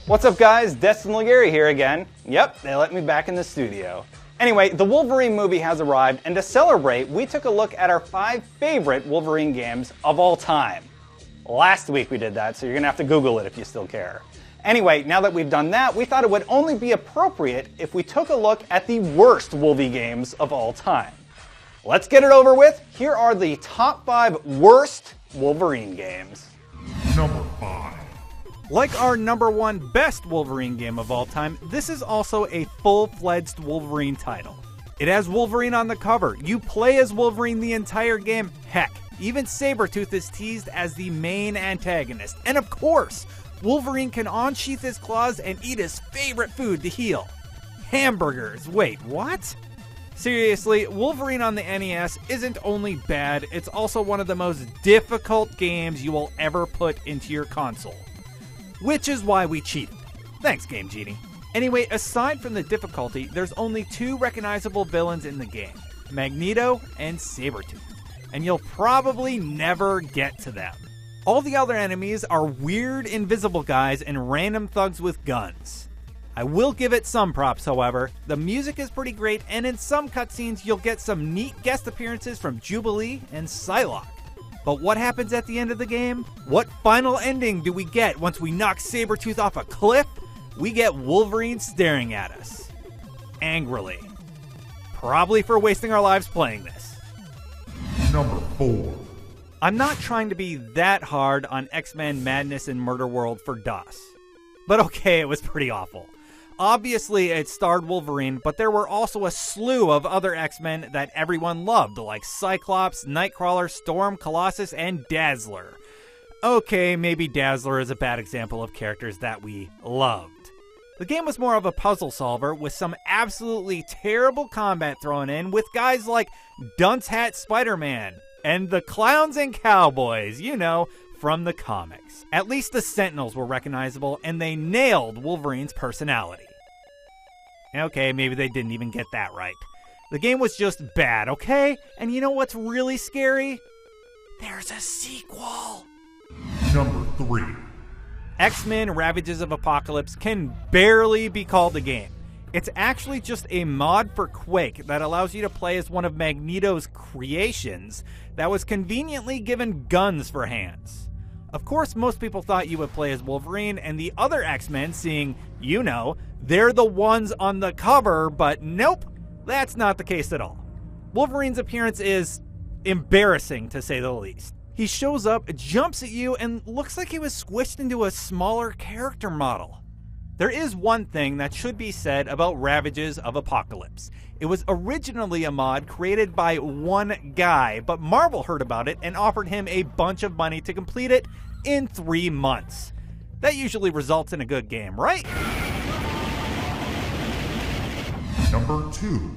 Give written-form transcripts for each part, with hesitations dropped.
What's up guys, Destin Liguri here again. Yep, they let me back in the studio. Anyway, the Wolverine movie has arrived, and to celebrate, we took a look at our 5 favorite Wolverine games of all time. Last week we did that, so you're gonna have to Google it if you still care. Anyway, now that we've done that, we thought it would only be appropriate if we took a look at the worst Wolvie games of all time. Let's get it over with. Here are the top 5 worst Wolverine games. Number 5. Like our number 1 best Wolverine game of all time, this is also a full-fledged Wolverine title. It has Wolverine on the cover. You play as Wolverine the entire game. Heck, even Sabretooth is teased as the main antagonist. And of course, Wolverine can unsheath his claws and eat his favorite food to heal. Hamburgers. Wait, what? Seriously, Wolverine on the NES isn't only bad, it's also one of the most difficult games you will ever put into your console. Which is why we cheated. Thanks, Game Genie. Anyway, aside from the difficulty, there's only 2 recognizable villains in the game, Magneto and Sabretooth. And you'll probably never get to them. All the other enemies are weird invisible guys and random thugs with guns. I will give it some props, however. The music is pretty great, and in some cutscenes you'll get some neat guest appearances from Jubilee and Psylocke. But what happens at the end of the game? What final ending do we get once we knock Sabretooth off a cliff? We get Wolverine staring at us. Angrily. Probably for wasting our lives playing this. Number 4. I'm not trying to be that hard on X-Men Madness in Murderworld for DOS. But okay, it was pretty awful. Obviously, it starred Wolverine, but there were also a slew of other X-Men that everyone loved, like Cyclops, Nightcrawler, Storm, Colossus, and Dazzler. Okay, maybe Dazzler is a bad example of characters that we loved. The game was more of a puzzle solver with some absolutely terrible combat thrown in with guys like Dunce Hat Spider-Man and the Clowns and Cowboys, you know, from the comics. At least the Sentinels were recognizable, and they nailed Wolverine's personality. Okay, maybe they didn't even get that right. The game was just bad, okay? And you know what's really scary? There's a sequel! Number 3. X-Men Ravages of Apocalypse can barely be called a game. It's actually just a mod for Quake that allows you to play as one of Magneto's creations that was conveniently given guns for hands. Of course, most people thought you would play as Wolverine and the other X-Men, seeing, you know, they're the ones on the cover, but nope, that's not the case at all. Wolverine's appearance is embarrassing, to say the least. He shows up, jumps at you, and looks like he was squished into a smaller character model. There is one thing that should be said about Ravages of Apocalypse. It was originally a mod created by one guy, but Marvel heard about it and offered him a bunch of money to complete it in 3 months. That usually results in a good game, right? Number 2.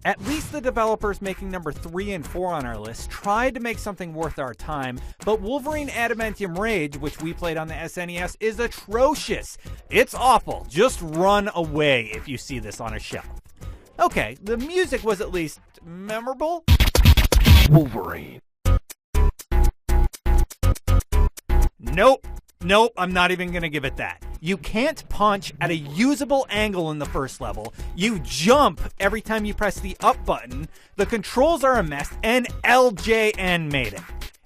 At least the developers making number 3 and 4 on our list tried to make something worth our time, but Wolverine Adamantium Rage, which we played on the SNES, is atrocious. It's awful. Just run away if you see this on a shelf. Okay, the music was at least memorable. Wolverine. Nope, I'm not even gonna give it that. You can't punch at a usable angle in the first level. You jump every time you press the up button. The controls are a mess, and LJN made it.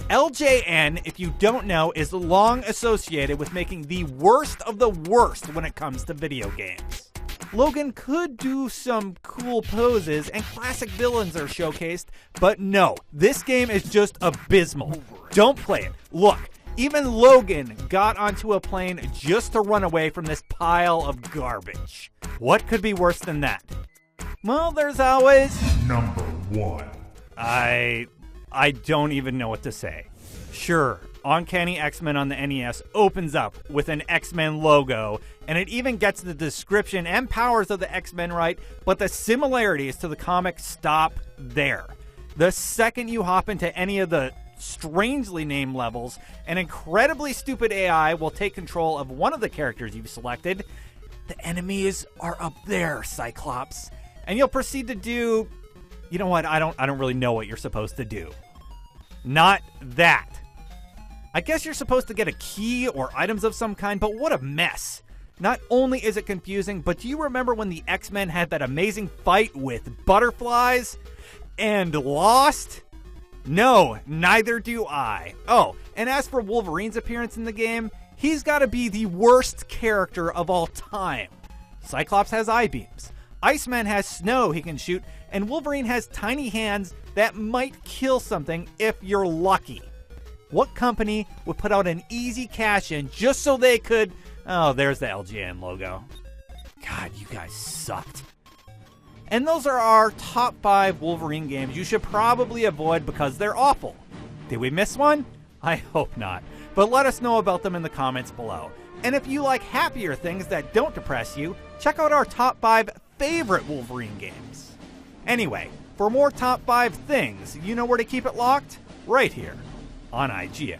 LJN, if you don't know, is long associated with making the worst of the worst when it comes to video games. Logan could do some cool poses and classic villains are showcased, but no, this game is just abysmal. Don't play it. Look, even Logan got onto a plane just to run away from this pile of garbage. What could be worse than that? Well, there's always... Number 1. I don't even know what to say. Sure, Uncanny X-Men on the NES opens up with an X-Men logo, and it even gets the description and powers of the X-Men right, but the similarities to the comic stop there. The second you hop into any of the strangely named levels, an incredibly stupid AI will take control of one of the characters you've selected. The enemies are up there, Cyclops. And you'll proceed to do... You know what? I don't really know what you're supposed to do. Not that. I guess you're supposed to get a key or items of some kind, but what a mess. Not only is it confusing, but do you remember when the X-Men had that amazing fight with butterflies and lost? No, neither do I. Oh, and as for Wolverine's appearance in the game, he's got to be the worst character of all time. Cyclops has eye beams, Iceman has snow he can shoot, and Wolverine has tiny hands that might kill something if you're lucky. What company would put out an easy cash-in just so they could... Oh, there's the LJN logo. God, you guys sucked. And those are our top 5 Wolverine games you should probably avoid because they're awful. Did we miss one? I hope not. But let us know about them in the comments below. And if you like happier things that don't depress you, check out our top 5 favorite Wolverine games. Anyway, for more top 5 things, you know where to keep it locked? Right here on IGN.